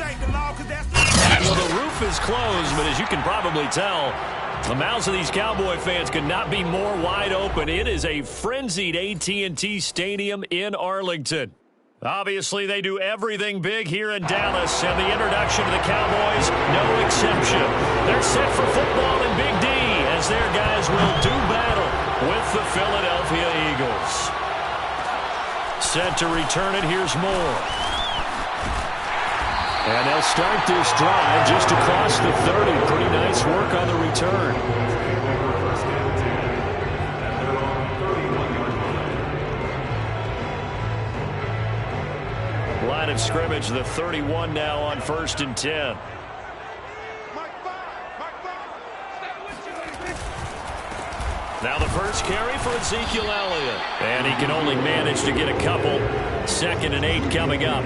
Well, the roof is closed, but as you can probably tell, the mouths of these Cowboy fans could not be more wide open. It is a frenzied AT&T Stadium in Arlington. Obviously, they do everything big here in Dallas, and the introduction to the Cowboys, no exception. They're set for football in Big D, as their guys will do battle with the Philadelphia Eagles. Set to return it, here's Moore. And they'll start this drive just across the 30. Pretty nice work on the return. Line of scrimmage, the 31 now on 1st and 10. Now the first carry for Ezekiel Elliott. And he can only manage to get a couple. 2nd and 8 coming up.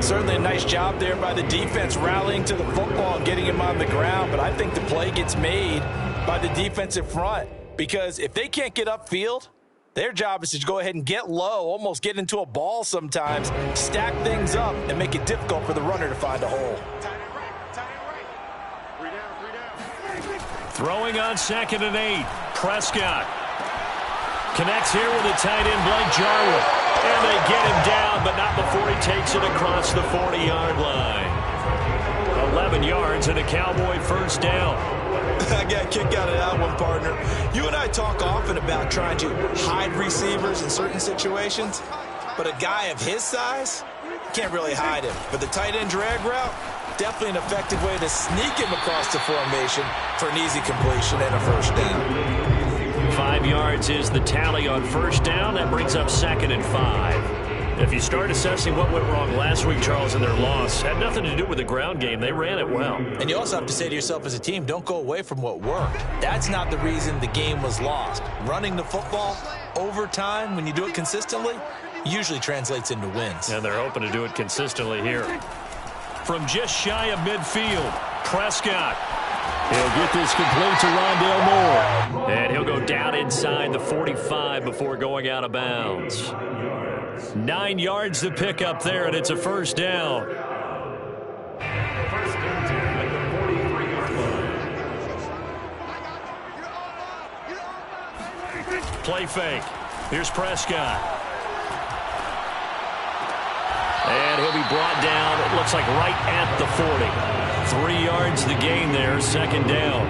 Certainly a nice job there by the defense rallying to the football and getting him on the ground. But I think the play gets made by the defensive front. Because if they can't get upfield, their job is to go ahead and get low, almost get into a ball sometimes, stack things up, and make it difficult for the runner to find a hole. Throwing on 2nd and 8. Prescott connects here with a tight end, Blake Jarwin. And they get him down, but not before he takes it across the 40-yard line. 11 yards and a Cowboy first down. I got a kick out of that one, partner. You and I talk often about trying to hide receivers in certain situations, but a guy of his size, can't really hide him. But the tight end drag route, definitely an effective way to sneak him across the formation for an easy completion and a first down. 5 yards is the tally on first down. That brings up 2nd and 5. If you start assessing what went wrong last week, Charles, in their loss, had nothing to do with the ground game. They ran it well. And you also have to say to yourself as a team, don't go away from what worked. That's not the reason the game was lost. Running the football over time, when you do it consistently, usually translates into wins. And they're hoping to do it consistently here. From just shy of midfield, Prescott. He'll get this complete to Rondale Moore. And he'll go down inside the 45 before going out of bounds. 9 yards to pick up there, and it's a first down. Play fake. Here's Prescott. And he'll be brought down, it looks like right at the 40. 3 yards the gain there, 2nd down.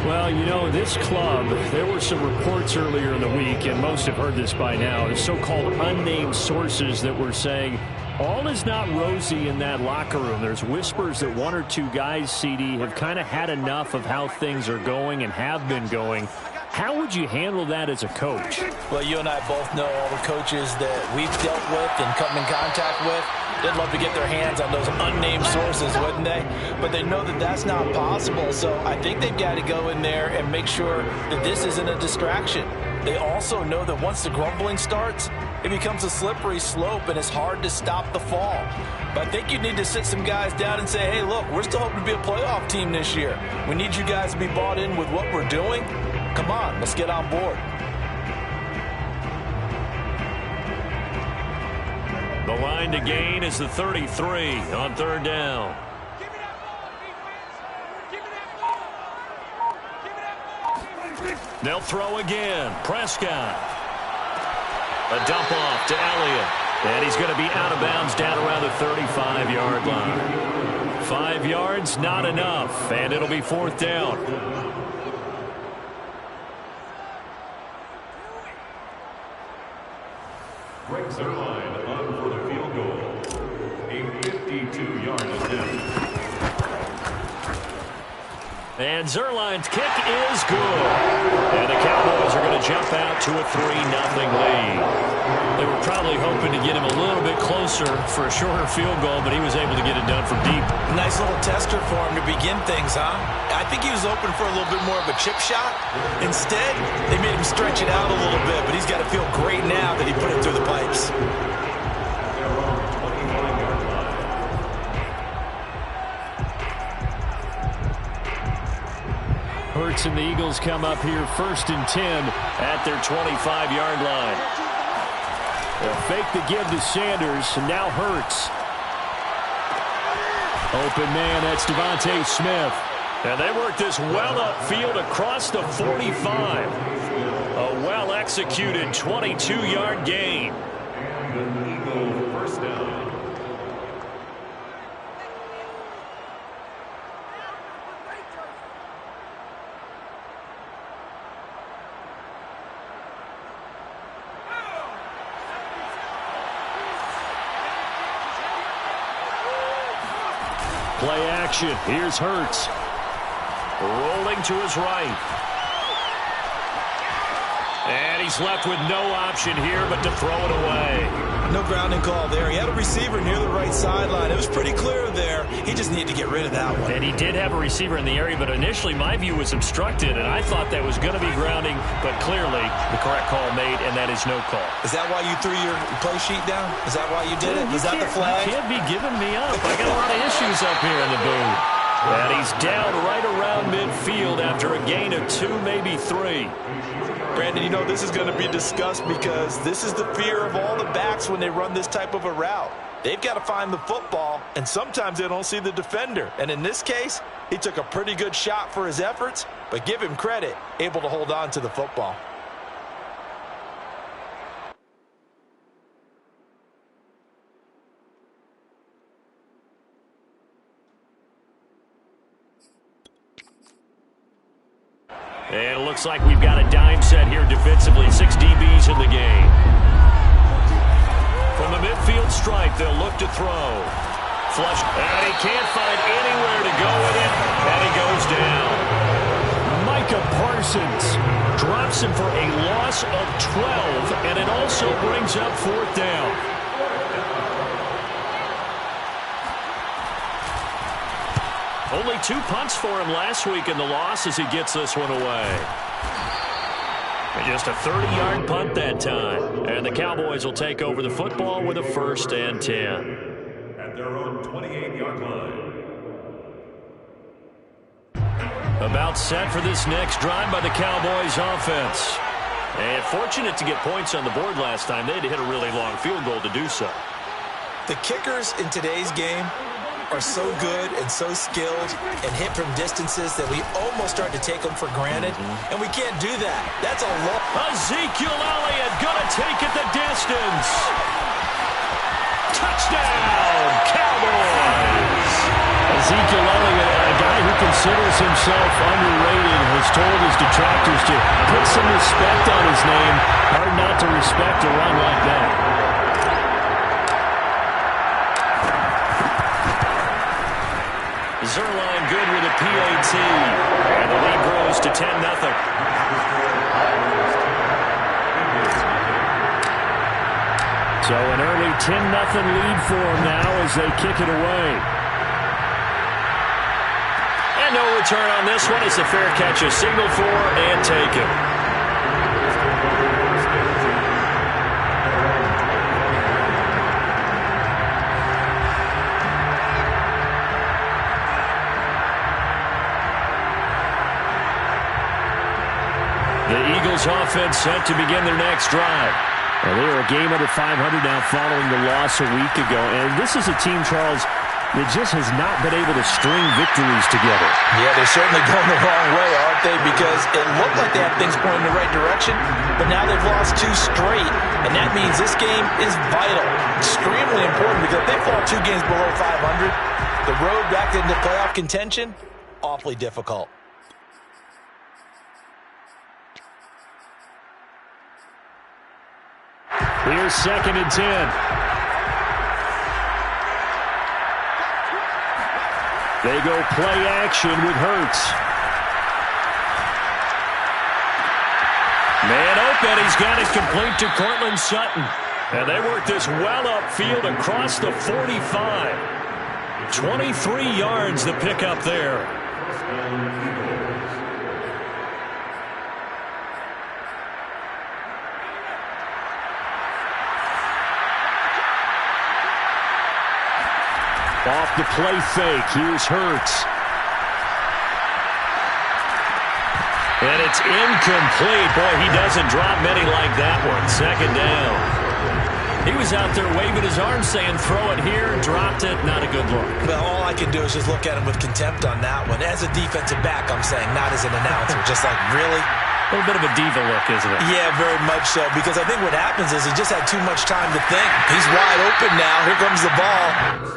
Well, you know, this club, there were some reports earlier in the week, and most have heard this by now, the so-called unnamed sources that were saying all is not rosy in that locker room. There's whispers that 1 or 2 guys, CD, have kind of had enough of how things are going and have been going. How would you handle that as a coach? Well, you and I both know all the coaches that we've dealt with and come in contact with. They'd love to get their hands on those unnamed sources, wouldn't they? But they know that that's not possible, so I think they've got to go in there and make sure that this isn't a distraction. They also know that once the grumbling starts, it becomes a slippery slope and it's hard to stop the fall. But I think you need to sit some guys down and say, hey, look, we're still hoping to be a playoff team this year. We need you guys to be bought in with what we're doing. Come on, let's get on board. The line to gain is the 33 on 3rd down. They'll throw again. Prescott. A dump off to Elliott. And he's going to be out of bounds down around the 35-yard line. 5 yards, not enough. And it'll be 4th down. Breaks their line on for the field goal. A 52-yard attempt. And Zerline's kick is good. And the Cowboys are going to jump out to a 3-0 lead. They were probably hoping to get him a little bit closer for a shorter field goal, but he was able to get it done from deep. Nice little tester for him to begin things, huh? I think he was open for a little bit more of a chip shot. Instead, they made him stretch it out a little bit, but he's got to feel great now that he put it through the pipes. Hurts and the Eagles come up here 1st and 10 at their 25-yard line. They'll fake the give to Sanders, and now Hurts. Open man, that's Devontae Smith. And they work this well upfield across the 45. A well-executed 22-yard gain. And Eagle first down. Play action. Here's Hurts. Rolling to his right. And he's left with no option here but to throw it away. No grounding call there. He had a receiver near the right sideline. It was pretty clear there. He just needed to get rid of that one. And he did have a receiver in the area, but initially my view was obstructed, and I thought that was going to be grounding, but clearly the correct call made, and that is no call. Is that why you threw your play sheet down? Is that why you did it? Is that the flag? You can't be giving me up. I got a lot of issues up here in the booth. And he's down right around midfield after a gain of 2, maybe 3. Brandon, you know this is going to be discussed because this is the fear of all the backs when they run this type of a route. They've got to find the football, and sometimes they don't see the defender. And in this case, he took a pretty good shot for his efforts, but give him credit, able to hold on to the football. And it looks like we've got a dime set here defensively. 6 DBs in the game. From the midfield stripe, they'll look to throw. Flush. And he can't find anywhere to go with it. And he goes down. Micah Parsons drops him for a loss of 12. And it also brings up 4th down. Only 2 punts for him last week in the loss as he gets this one away. And just a 30-yard punt that time. And the Cowboys will take over the football with a 1st and 10. At their own 28-yard line. About set for this next drive by the Cowboys offense. And fortunate to get points on the board last time. They had to hit a really long field goal to do so. The kickers in today's game are so good and so skilled and hit from distances that we almost start to take them for granted, and we can't do that. That's a low. Ezekiel Elliott gonna take it the distance. Touchdown, Cowboys! Ezekiel Elliott, a guy who considers himself underrated, has told his detractors to put some respect on his name. Hard not to respect a run like that. Zerline good with a PAT. And the lead grows to 10-0. So an early 10-0 lead for them now as they kick it away. And no return on this one. It's a fair catch, a signal for and taken. The Eagles offense set to begin their next drive. Well, they are a game under 500 now following the loss a week ago. And this is a team, Charles, that just has not been able to string victories together. Yeah, they're certainly going the wrong way, aren't they? Because it looked like they had things going in the right direction, but now they've lost 2 straight. And that means this game is vital, extremely important, because if they fall 2 games below 500, the road back into playoff contention, awfully difficult. Here's 2nd and 10. They go play action with Hurts. Man open, he's got it complete to Cortland Sutton. And they work this well upfield across the 45. 23 yards the pickup there. Off the play fake, here's Hurts. And it's incomplete. Boy, he doesn't drop many like that one. 2nd down. He was out there waving his arms saying, throw it here, dropped it, not a good look. Well, all I can do is just look at him with contempt on that one. As a defensive back, I'm saying, not as an announcer. Just like, really? A little bit of a diva look, isn't it? Yeah, very much so, because I think what happens is he just had too much time to think. He's wide open now. Here comes the ball,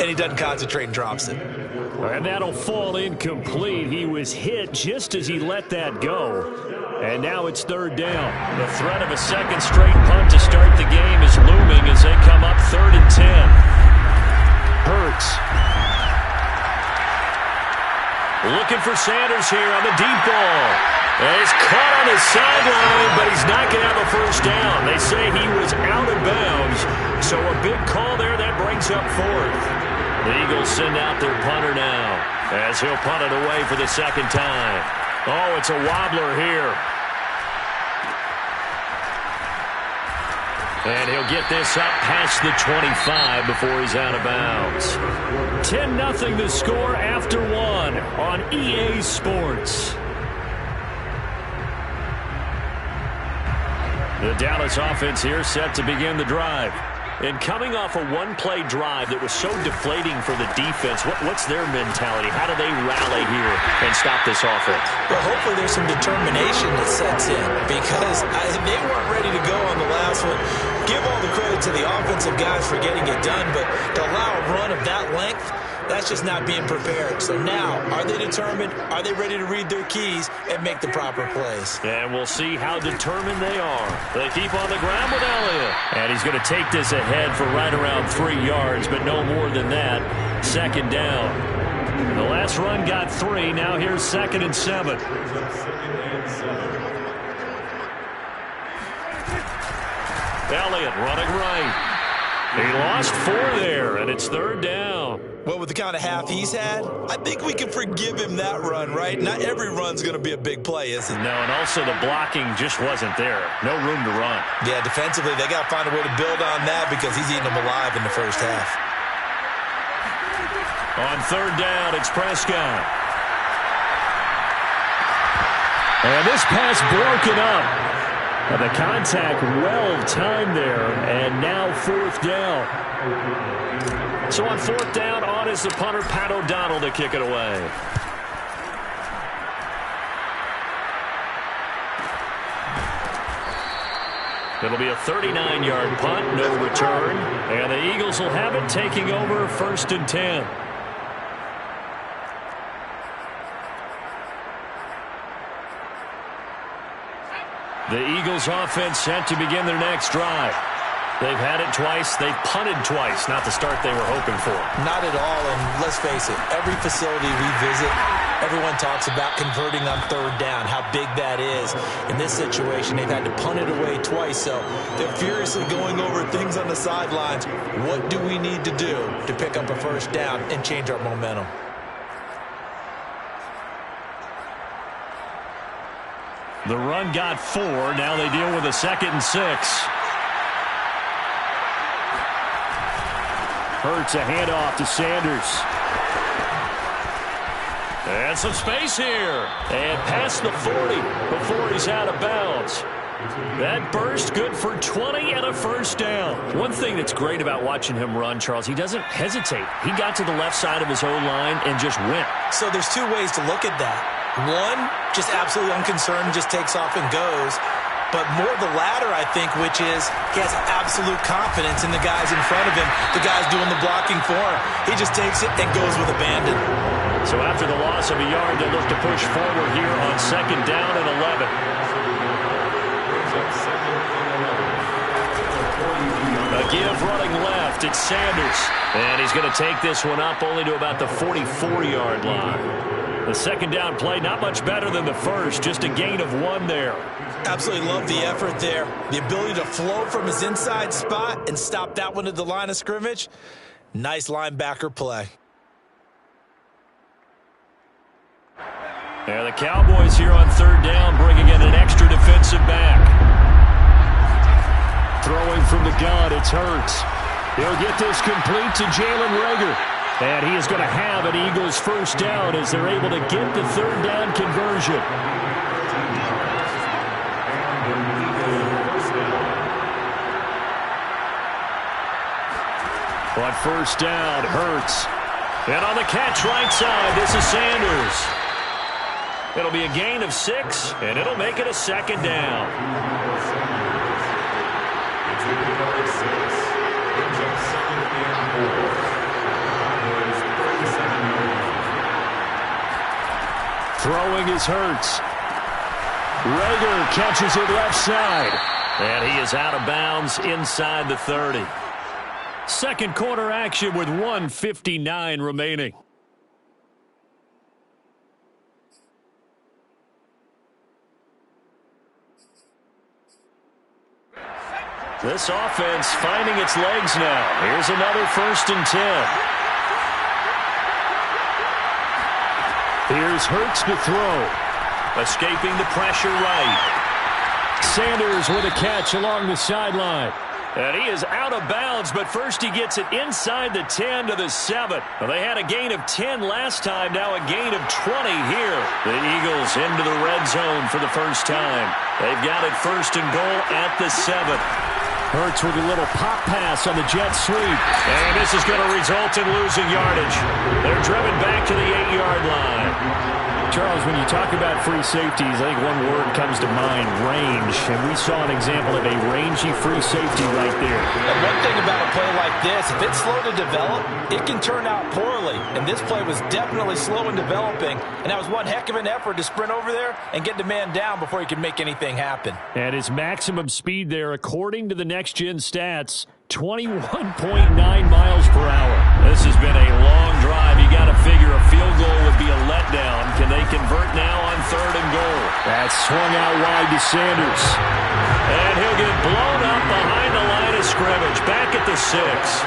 and he doesn't concentrate and drops it. And that'll fall incomplete. He was hit just as he let that go. And now it's third down. The threat of a second straight punt to start the game is looming as they come up 3rd and 10. Hurts. Looking for Sanders here on the deep ball. And he's caught on his sideline, but he's not going to have a first down. They say he was out of bounds. So a big call there that brings up 4th. The Eagles send out their punter now as he'll punt it away for the second time. Oh, it's a wobbler here. And he'll get this up past the 25 before he's out of bounds. 10-0 the score after 1 on EA Sports. The Dallas offense here set to begin the drive. And coming off a one-play drive that was so deflating for the defense, what's their mentality? How do they rally here and stop this offense? Well, hopefully there's some determination that sets in because they weren't ready to go on the last one. Give all the credit to the offensive guys for getting it done, but to allow a run of that length, that's just not being prepared. So now, are they determined? Are they ready to read their keys and make the proper plays? And we'll see how determined they are. They keep on the ground with Elliott. And he's going to take this ahead for right around 3 yards, but no more than that. Second down. The last run got 3. Now here's 2nd and 7. Elliott running right. He lost 4 there, and it's 3rd down. Well, with the kind of half he's had, I think we can forgive him that run, right? Not every run's going to be a big play, is it? No, and also the blocking just wasn't there. No room to run. Yeah, defensively, they got to find a way to build on that because he's eating them alive in the first half. On 3rd down, it's Prescott. And this pass broken up. The contact well-timed there, and now 4th down. So on 4th down, on is the punter, Pat O'Donnell, to kick it away. It'll be a 39-yard punt, no return, and the Eagles will have it taking over 1st and 10. The Eagles offense set to begin their next drive. They've had it twice. They've punted twice. Not the start they were hoping for. Not at all, and let's face it, every facility we visit, everyone talks about converting on 3rd down, how big that is. In this situation, they've had to punt it away twice, so they're furiously going over things on the sidelines. What do we need to do to pick up a first down and change our momentum? The run got 4. Now they deal with a 2nd and 6. Hurts a handoff to Sanders. And some space here. And past the 40 before he's out of bounds. That burst good for 20 and a first down. One thing that's great about watching him run, Charles, he doesn't hesitate. He got to the left side of his O-line and just went. So there's 2 ways to look at that. One, just absolutely unconcerned, just takes off and goes. But more the latter, I think, which is he has absolute confidence in the guys in front of him, the guys doing the blocking for him. He just takes it and goes with abandon. So after the loss of a yard, they look to push forward here on 2nd down and 11. A give running left, it's Sanders. And he's going to take this one up only to about the 44-yard line. The 2nd down play, not much better than the first, just a gain of 1 there. Absolutely love the effort there. The ability to flow from his inside spot and stop that one at the line of scrimmage. Nice linebacker play. Yeah, the Cowboys here on 3rd down, bringing in an extra defensive back. Throwing from the gun, it's Hurts. He'll get this complete to Jalen Reagor. And he is going to have an Eagles first down as they're able to get the 3rd down conversion. On first down, Hurts. And on the catch right side, this is Sanders. It'll be a gain of 6, and it'll make it a second down. Throwing is Hurts. Rager catches it left side. And he is out of bounds inside the 30. Second quarter action with 1:59 remaining. This offense finding its legs now. Here's another 1st and 10. Here's Hurts to throw. Escaping the pressure right. Sanders with a catch along the sideline. And he is out of bounds, but first he gets it inside the 10 to the 7. Well, they had a gain of 10 last time, now a gain of 20 here. The Eagles into the red zone for the first time. They've got it 1st and goal at the 7. Hurts with a little pop pass on the jet sweep. And this is going to result in losing yardage. They're driven back to the 8-yard line. Charles, when you talk about free safeties, I think one word comes to mind, range. And we saw an example of a rangy free safety right there. And one thing about a play like this, if it's slow to develop, it can turn out poorly. And this play was definitely slow in developing. And that was one heck of an effort to sprint over there and get the man down before he could make anything happen. And his maximum speed there, according to the next-gen stats, 21.9 miles per hour. This has been a long drive. You got to figure a field goal would be a letdown. Can they convert now on 3rd and goal? That's swung out wide to Sanders. And he'll get blown up behind the line of scrimmage. Back at the 6.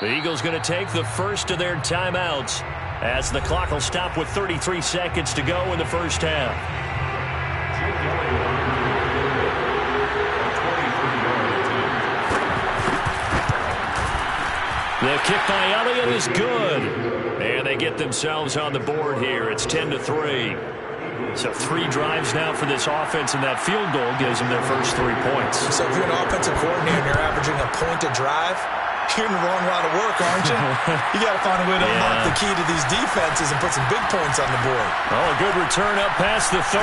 The Eagles going to take the first of their timeouts as the clock will stop with 33 seconds to go in the first half. The kick by Elliott is good. And they get themselves on the board here. It's 10-3. So 3 drives now for this offense, and that field goal gives them their first 3 points. So if you're an offensive coordinator and you're averaging a point a drive, you're in the wrong line of work, aren't you? You got to find a way to unlock the key to these defenses and put some big points on the board. Oh, a good return up past the 30.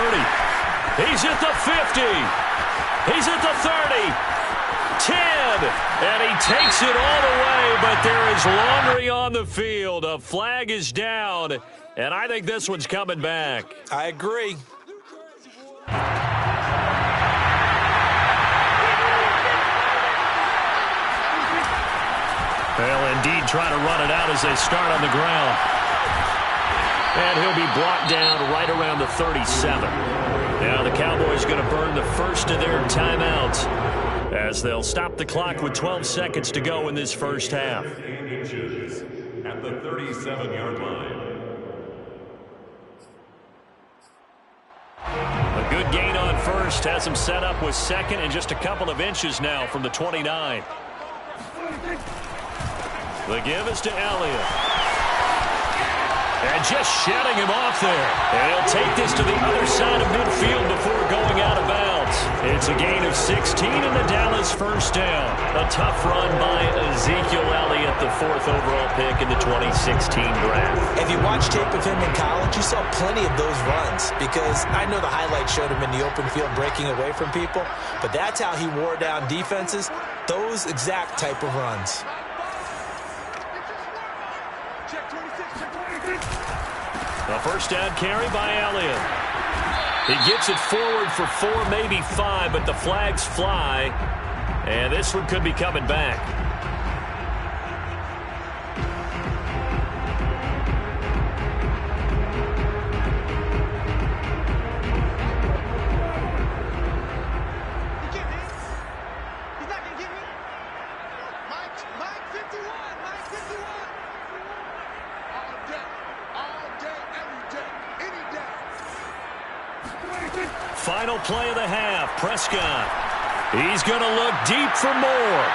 He's at the 50. He's at the 30. 10. And he takes it all the way, but there is laundry on the field. A flag is down, and I think this one's coming back. I agree. They'll indeed try to run it out as they start on the ground. And he'll be brought down right around the 37. Now the Cowboys going to burn the first of their timeouts as they'll stop the clock with 12 seconds to go in this first half. Inches at the 37-yard line. A good gain on first has him set up with second and just a couple of inches now from the 29. The give is to Elliott. And just shedding him off there. And he'll take this to the other side of midfield before going out of bounds. It's a gain of 16 and the Dallas first down. A tough run by Ezekiel Elliott, the 4th overall pick in the 2016 draft. If you watch tape of him in college, you saw plenty of those runs because I know the highlights showed him in the open field breaking away from people, but that's how he wore down defenses, those exact type of runs. A first down carry by Elliott. He gets it forward for 4, maybe 5, but the flags fly. And this one could be coming back. Final play of the half. Prescott. He's going to look deep for more.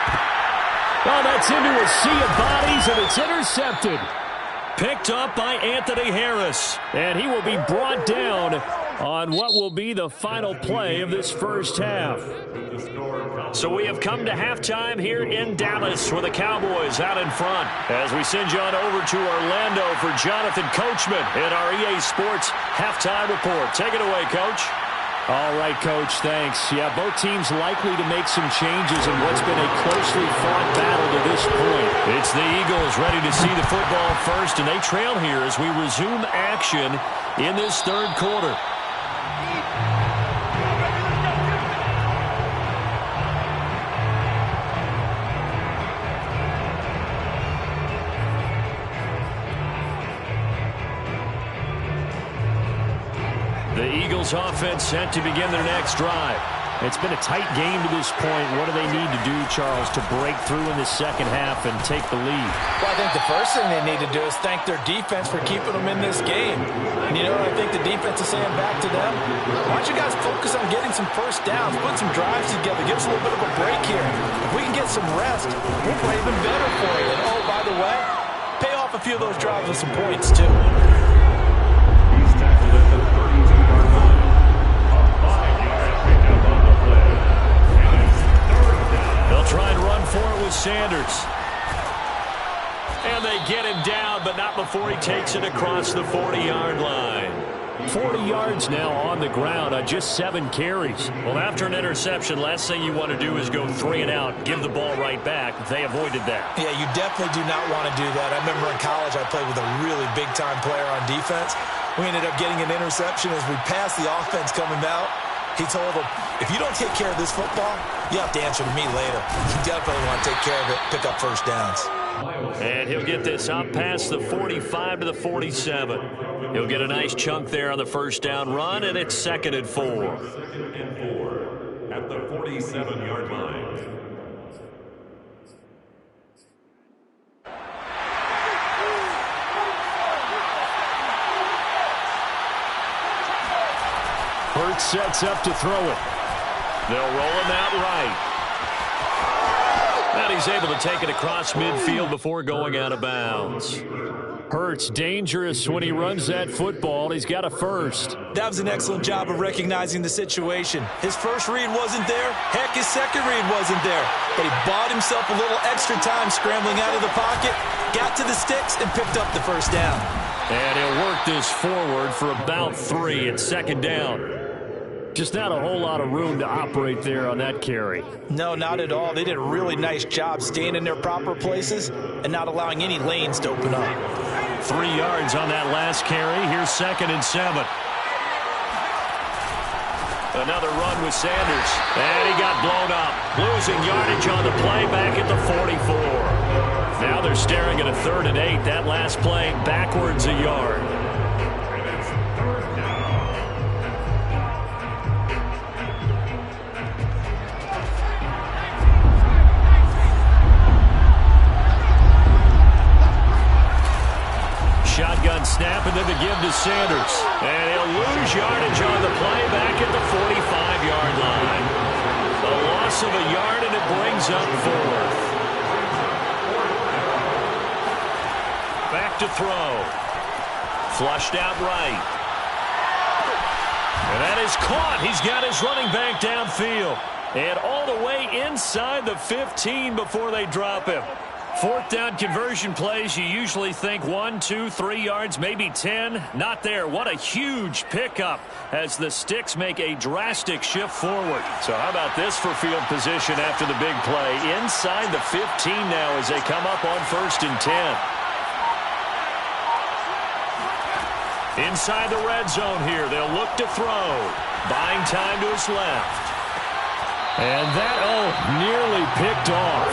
Oh, that's into a sea of bodies, and it's intercepted. Picked up by Anthony Harris. And he will be brought down on what will be the final play of this first half. So we have come to halftime here in Dallas with the Cowboys out in front. As we send you on over to Orlando for Jonathan Coachman in our EA Sports Halftime Report. Take it away, Coach. All right, Coach, thanks. Yeah, both teams likely to make some changes in what's been a closely fought battle to this point. It's the Eagles ready to see the football first, and they trail here as we resume action in this third quarter. The Eagles offense set to begin their next drive. It's been a tight game to this point. What do they need to do, Charles, to break through in the second half and take the lead? Well, I think the first thing they need to do is thank their defense for keeping them in this game. And, you know, I think the defense is saying back to them, why don't you guys focus on getting some first downs, put some drives together, give us a little bit of a break here. If we can get some rest, we'll play even better for you. And, oh, by the way, pay off a few of those drives with some points, too. Try and run for it with Sanders. And they get him down, but not before he takes it across the 40-yard line. 40 yards now on the ground on just 7 carries. Well, after an interception, last thing you want to do is go 3 and out, give the ball right back. They avoided that. Yeah, you definitely do not want to do that. I remember in college I played with a really big-time player on defense. We ended up getting an interception as we passed the offense coming out. He told him, if you don't take care of this football, you have to answer to me later. You definitely want to take care of it, pick up first downs. And he'll get this up past the 45 to the 47. He'll get a nice chunk there on the first down run, and it's 2nd and 4. 2nd and 4 at the 47-yard line. Hurts sets up to throw it. They'll roll him out right. And he's able to take it across midfield before going out of bounds. Hurts dangerous when he runs that football. He's got a first. That was an excellent job of recognizing the situation. His first read wasn't there. Heck, his second read wasn't there. But he bought himself a little extra time scrambling out of the pocket, got to the sticks, and picked up the first down. And he'll work this forward for about 3 at 2nd down. Just not a whole lot of room to operate there on that carry. No, not at all. They did a really nice job staying in their proper places and not allowing any lanes to open up. 3 yards on that last carry. Here's 2nd and 7. Another run with Sanders. And he got blown up. Losing yardage on the play back at the 44. Now they're staring at a 3rd and 8. That last play backwards a yard. Shotgun snap and then the give to Sanders. And he'll lose yardage on the play back at the 45-yard line. A loss of a yard and it brings up 4th. Back to throw. Flushed out right. And that is caught. He's got his running back downfield. And all the way inside the 15 before they drop him. 4th down conversion plays, you usually think 1, 2, 3 yards, maybe 10. Not there. What a huge pickup as the sticks make a drastic shift forward. So how about this for field position after the big play? Inside the 15 now as they come up on 1st and 10. Inside the red zone here. They'll look to throw. Buying time to his left. And that, nearly picked off.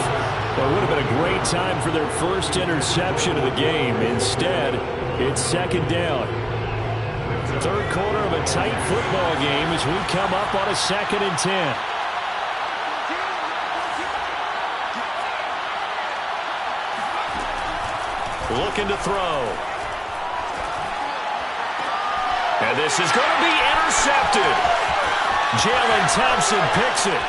Well, it would have been a great time for their first interception of the game. Instead, it's 2nd down. 3rd quarter of a tight football game as we come up on a 2nd and 10. Looking to throw. And this is going to be intercepted. Jalen Thompson picks it.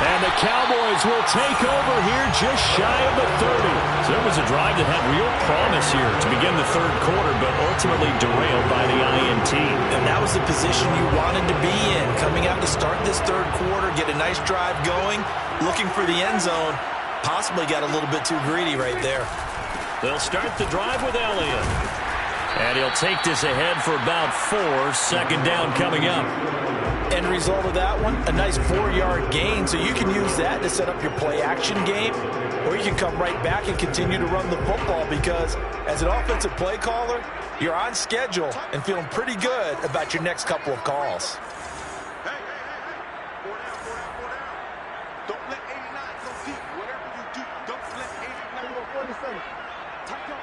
And the Cowboys will take over here just shy of the 30. So it was a drive that had real promise here to begin the third quarter, but ultimately derailed by the INT. And that was the position you wanted to be in. Coming out to start this third quarter, get a nice drive going, looking for the end zone. Possibly got a little bit too greedy right there. They'll start the drive with Elliott. And he'll take this ahead for about 4. Second down coming up. End result of that one, a nice 4-yard gain. So you can use that to set up your play-action game, or you can come right back and continue to run the football because as an offensive play caller, you're on schedule and feeling pretty good about your next couple of calls. Hey, 4 down. Don't let 89 go deep. Whatever you do, don't let 89 go 47. Tight up.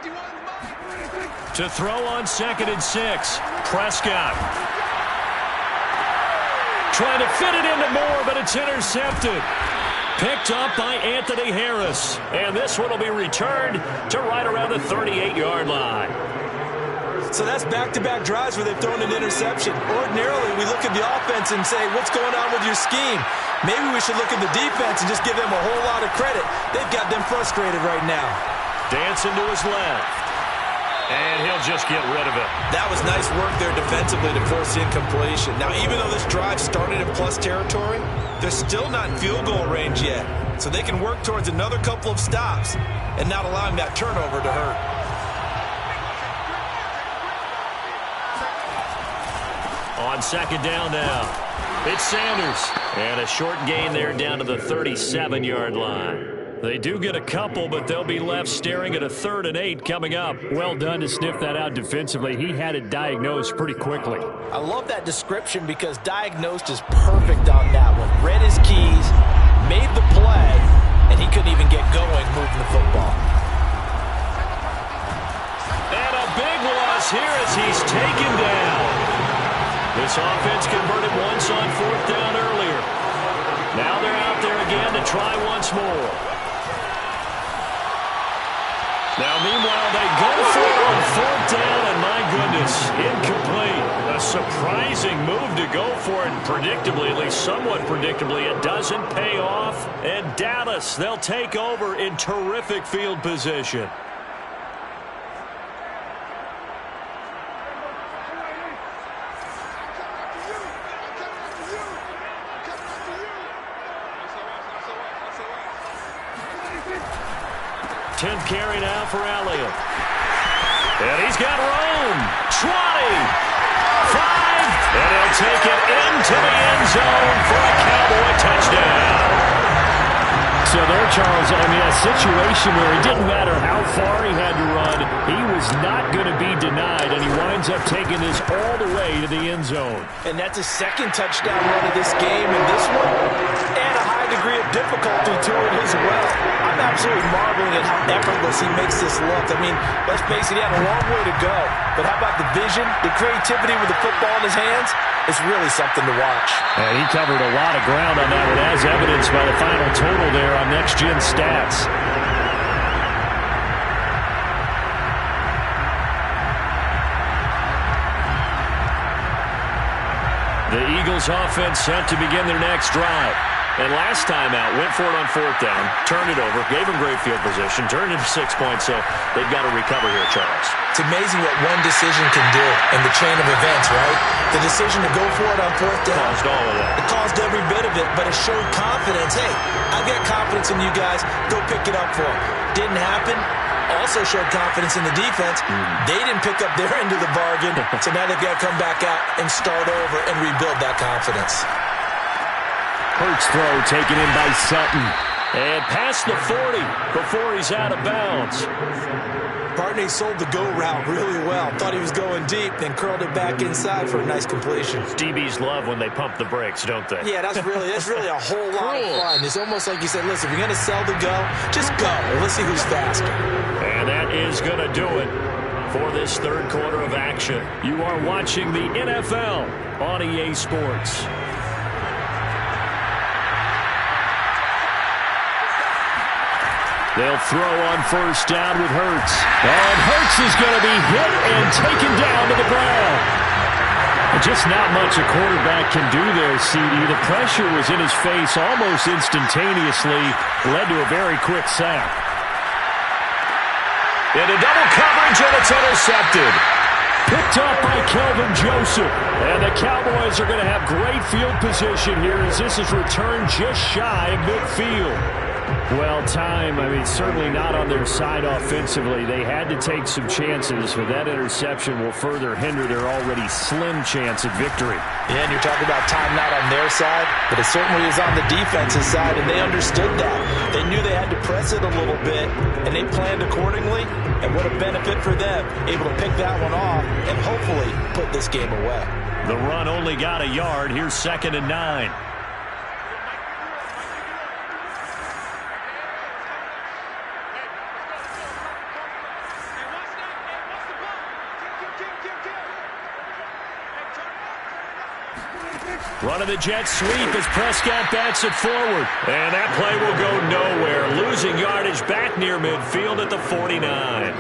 51, To throw on 2nd and 6. Prescott. Trying to fit it into Moore, but it's intercepted. Picked up by Anthony Harris. And this one will be returned to right around the 38-yard line. So that's back-to-back drives where they've thrown an interception. Ordinarily, we look at the offense and say, what's going on with your scheme? Maybe we should look at the defense and just give them a whole lot of credit. They've got them frustrated right now. Dancing to his left. And he'll just get rid of it. That was nice work there defensively to force the incompletion. Now, even though this drive started in plus territory, they're still not in field goal range yet. So they can work towards another couple of stops and not allowing that turnover to hurt. On 2nd down now, it's Sanders. And a short gain there down to the 37-yard line. They do get a couple, but they'll be left staring at a 3rd and 8 coming up. Well done to sniff that out defensively. He had it diagnosed pretty quickly. I love that description because diagnosed is perfect on that one. Read his keys, made the play, and he couldn't even get going moving the football. And a big loss here as he's taken down. This offense converted once on 4th down earlier. Now they're out there again to try once more. Now, meanwhile, they go for it on 4th down, and my goodness, incomplete. A surprising move to go for it, and predictably, at least somewhat predictably, it doesn't pay off. And Dallas, they'll take over in terrific field position. Tenth carry now for Elliott. And he's got room. 20. 5. And he'll take it into the end zone for a Cowboy touchdown. So there, Charles, I mean, a situation where it didn't matter how far he had to run, he was not going to be denied, and he winds up taking this all the way to the end zone. And that's a 2nd touchdown run of this game, and this one, and a high degree of difficulty to it as well. I'm absolutely marveling at how effortless he makes this look. I mean, let's face it, he had a long way to go. But how about the vision, the creativity with the football in his hands? It's really something to watch. And he covered a lot of ground on that one, as evidenced by the final total there on Next Gen Stats. The Eagles offense set to begin their next drive. And last time out, went for it on 4th down, turned it over, gave them great field position, turned it to 6 points, so they've got to recover here, Charles. It's amazing what one decision can do in the chain of events, right? The decision to go for it on 4th down. Caused all of that. It caused every bit of it, but it showed confidence. Hey, I've got confidence in you guys. Go pick it up for them. Didn't happen. Also showed confidence in the defense. They didn't pick up their end of the bargain, so now they've got to come back out and start over and rebuild that confidence. Hurts throw taken in by Sutton. And past the 40 before he's out of bounds. Barney sold the go route really well. Thought he was going deep, then curled it back inside for a nice completion. DBs love when they pump the brakes, don't they? Yeah, that's really a whole lot of fun. It's almost like you said, listen, if you're going to sell the go, just go. Let's see who's faster. And that is going to do it for this third quarter of action. You are watching the NFL on EA Sports. They'll throw on first down with Hurts. And Hurts is going to be hit and taken down to the ground. Just not much a quarterback can do there, CD. The pressure was in his face almost instantaneously. Led to a very quick sack. Into double coverage, and it's intercepted. Picked up by Kelvin Joseph. And the Cowboys are going to have great field position here as this is returned just shy of midfield. Well, certainly not on their side offensively. They had to take some chances, but that interception will further hinder their already slim chance at victory. Yeah, and you're talking about time not on their side, but it certainly is on the defense's side, and they understood that. They knew they had to press it a little bit, and they planned accordingly, and what a benefit for them, able to pick that one off and hopefully put this game away. The run only got a yard. Here's 2nd and 9. Running the jet sweep as Prescott bats it forward. And that play will go nowhere. Losing yardage back near midfield at the 49.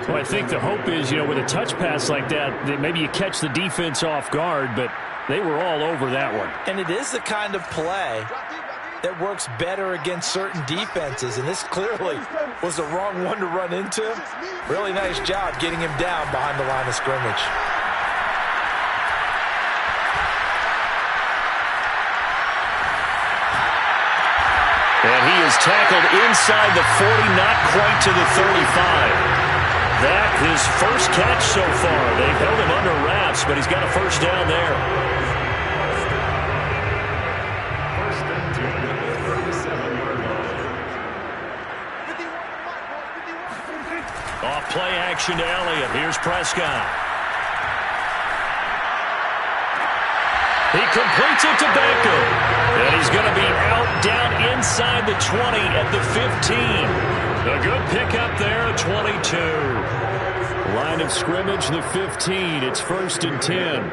Well, I think the hope is, with a touch pass like that maybe you catch the defense off guard, but they were all over that one. And it is the kind of play that works better against certain defenses, and this clearly was the wrong one to run into. Really nice job getting him down behind the line of scrimmage. And he is tackled inside the 40, not quite to the 35. That his first catch so far. They've held him under wraps, but he's got a first down there. First and 10, 37-yard line. Off play action to Elliott. Here's Prescott. He completes it to Beckham. And he's going to be out down inside the 20 at the 15. A good pickup there at 22. Line of scrimmage, the 15. It's 1st and 10.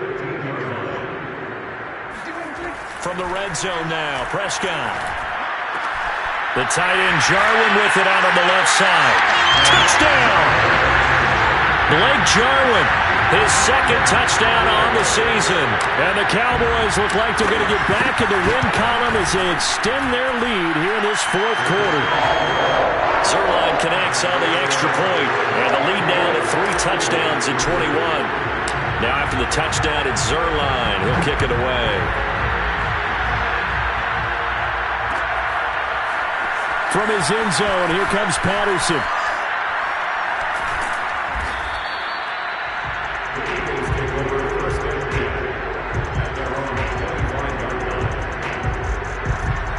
From the red zone now, Prescott. The tight end Jarwin with it out on the left side. Touchdown! Blake Jarwin, his second touchdown on the season. And the Cowboys look like they're going to get back in the win column as they extend their lead here in this 4th quarter. Zerline connects on the extra point, and the lead now to 3 touchdowns in 21. Now after the touchdown, it's Zerline. He'll kick it away. From his end zone, here comes Patterson.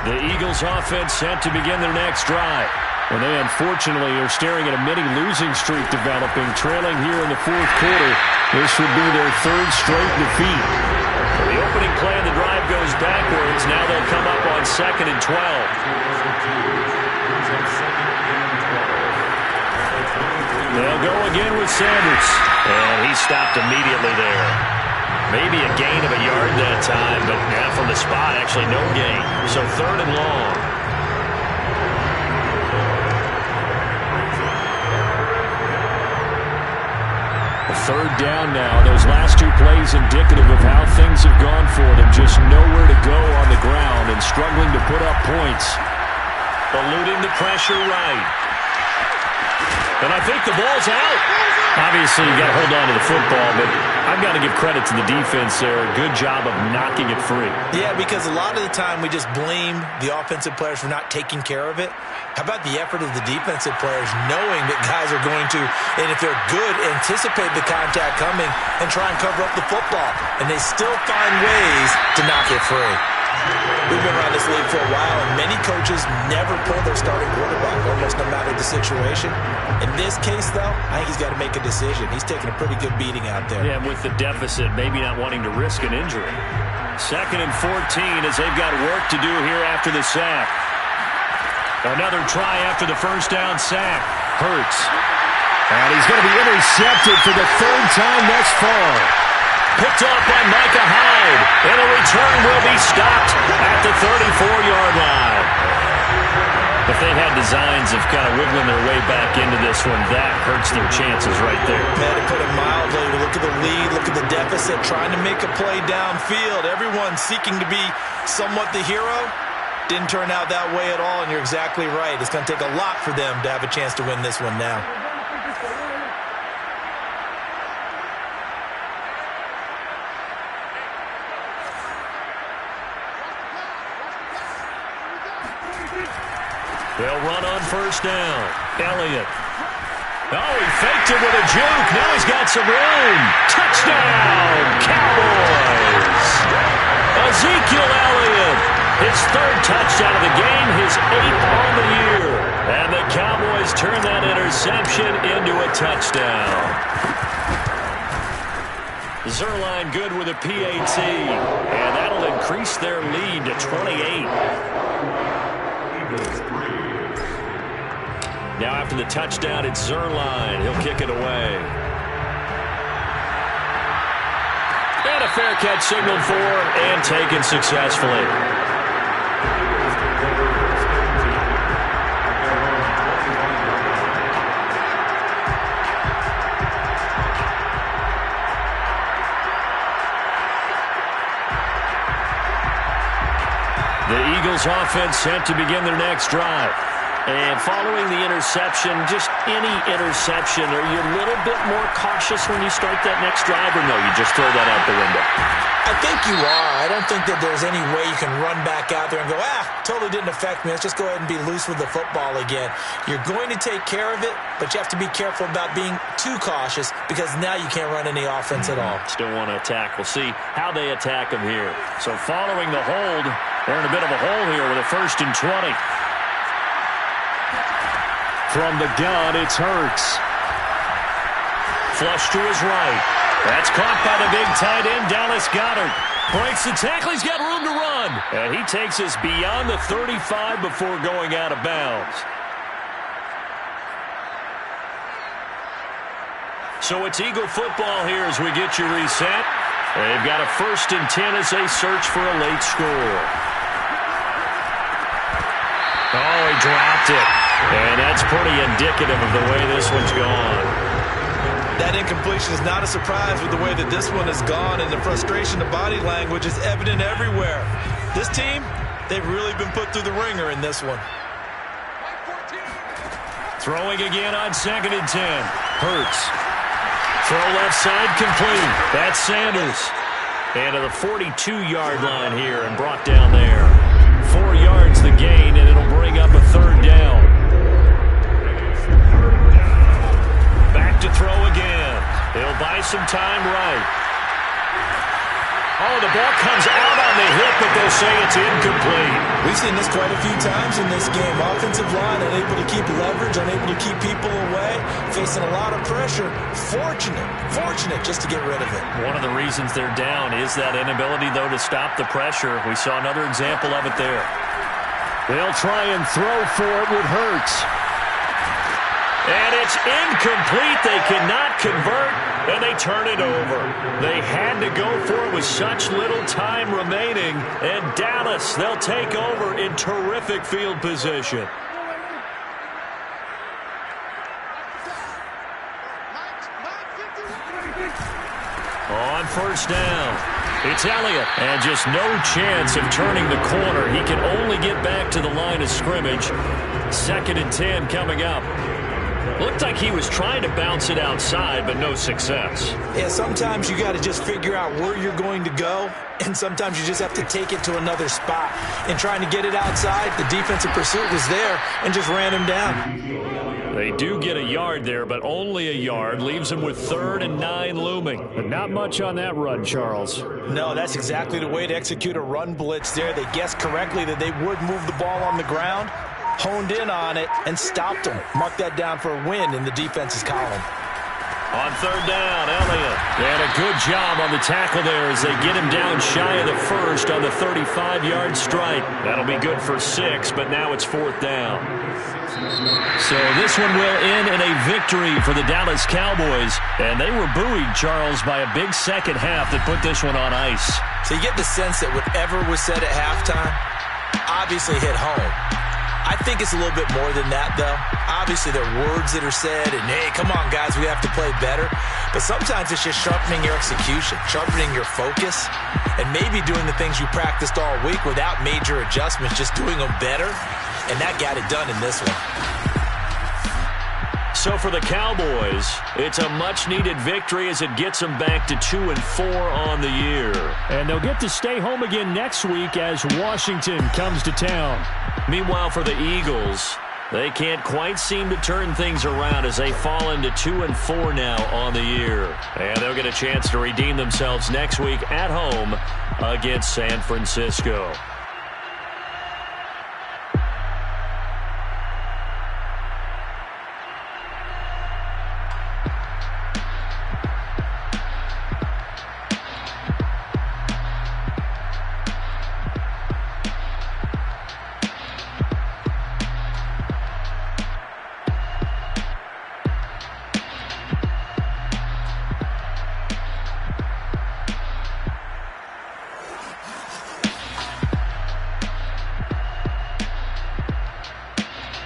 The Eagles offense set to begin their next drive. And they unfortunately are staring at a mini-losing streak developing, trailing here in the 4th quarter. This would be their 3rd straight defeat. The opening play of the drive goes backwards. Now they'll come up on 2nd and 12. They'll go again with Sanders. And he stopped immediately there. Maybe a gain of a yard that time, but now from the spot, actually no gain. So 3rd and long. Third down now. Those last 2 plays indicative of how things have gone for them. Just nowhere to go on the ground and struggling to put up points. Eluding the pressure right. And I think the ball's out. Obviously, you got to hold on to the football, but I've got to give credit to the defense there. Good job of knocking it free. Yeah, because a lot of the time we just blame the offensive players for not taking care of it. How about the effort of the defensive players knowing that guys are going to, and if they're good, anticipate the contact coming and try and cover up the football. And they still find ways to knock it free. We've been around this league for a while, and many coaches never pull their starting quarterback, almost no matter the situation. In this case, though, I think he's got to make a decision. He's taking a pretty good beating out there. Yeah, with the deficit, maybe not wanting to risk an injury. 2nd and 14 as they've got work to do here after the sack. Another try after the first down sack. Hurts. And he's going to be intercepted for the 3rd time thus far. Picked off by Micah Hyde. And a return will be stopped at the 34-yard line. The if they had designs of kind of wiggling their way back into this one, that hurts their chances right there. Man, to put it mildly, look at the lead, look at the deficit, trying to make a play downfield. Everyone seeking to be somewhat the hero. Didn't turn out that way at all, and you're exactly right. It's going to take a lot for them to have a chance to win this one now. They'll run on first down. Elliott. Oh, he faked it with a juke. Now he's got some room. Touchdown, Cowboys. Ezekiel Elliott, his third touchdown of the game, his 8th on the year. And the Cowboys turn that interception into a touchdown. Zerline good with a PAT, and that'll increase their lead to 28. Now after the touchdown, it's Zerline. He'll kick it away. And a fair catch signaled for and taken successfully. The Eagles offense set to begin their next drive. And following the interception, just any interception, are you a little bit more cautious when you start that next drive, or no, you just throw that out the window? I think you are. I don't think that there's any way you can run back out there and go, totally didn't affect me. Let's just go ahead and be loose with the football again. You're going to take care of it, but you have to be careful about being too cautious because now you can't run any offense at all. Still want to attack. We'll see how they attack them here. So following the hold, they're in a bit of a hole here with a 1st and 20. From the gun, it's Hurts. Flush to his right. That's caught by the big tight end, Dallas Goedert. Breaks the tackle. He's got room to run. And he takes us beyond the 35 before going out of bounds. So it's Eagle football here as we get you reset. They've got a 1st and 10 as they search for a late score. Oh, he dropped it. And that's pretty indicative of the way this one's gone. That incompletion is not a surprise with the way that this one has gone, and the frustration, the body language is evident everywhere. This team, they've really been put through the ringer in this one. Throwing again on 2nd and 10. Hurts. Throw left side complete. That's Sanders. And to the 42-yard line here and brought down there. 4 yards the gain, and it'll bring up a 3rd down. Back to throw again. He'll buy some time right. Oh, the ball comes out on the hip, but they'll say it's incomplete. We've seen this quite a few times in this game. Offensive line unable to keep leverage, unable to keep people away, facing a lot of pressure. Fortunate just to get rid of it. One of the reasons they're down is that inability, though, to stop the pressure. We saw another example of it there. They'll try and throw for it with Hurts. And it's incomplete. They cannot convert, and they turn it over. They had to go for it with such little time remaining, and Dallas, they'll take over in terrific field position. On first down, it's Elliott, and just no chance of turning the corner. He can only get back to the line of scrimmage. 2nd and 10 coming up. Looked like he was trying to bounce it outside, but no success. Yeah, sometimes you got to just figure out where you're going to go, and sometimes you just have to take it to another spot. And trying to get it outside, the defensive pursuit was there and just ran him down. They do get a yard there, but only a yard. Leaves them with 3rd and 9 looming. But not much on that run, Charles. No, that's exactly the way to execute a run blitz there. They guessed correctly that they would move the ball on the ground, honed in on it, and stopped them. Mark that down for a win in the defense's column. On 3rd down, Elliott. And a good job on the tackle there as they get him down shy of the 1st on the 35-yard strike. That'll be good for 6, but now it's 4th down. So this one will end in a victory for the Dallas Cowboys. And they were buoyed, Charles, by a big second half that put this one on ice. So you get the sense that whatever was said at halftime obviously hit home. I think it's a little bit more than that, though. Obviously, there are words that are said, and, hey, come on, guys, we have to play better. But sometimes it's just sharpening your execution, sharpening your focus, and maybe doing the things you practiced all week without major adjustments, just doing them better. And that got it done in this one. So for the Cowboys, it's a much-needed victory as it gets them back to 2-4 on the year. And they'll get to stay home again next week as Washington comes to town. Meanwhile, for the Eagles, they can't quite seem to turn things around as they fall into 2-4 now on the year. And they'll get a chance to redeem themselves next week at home against San Francisco.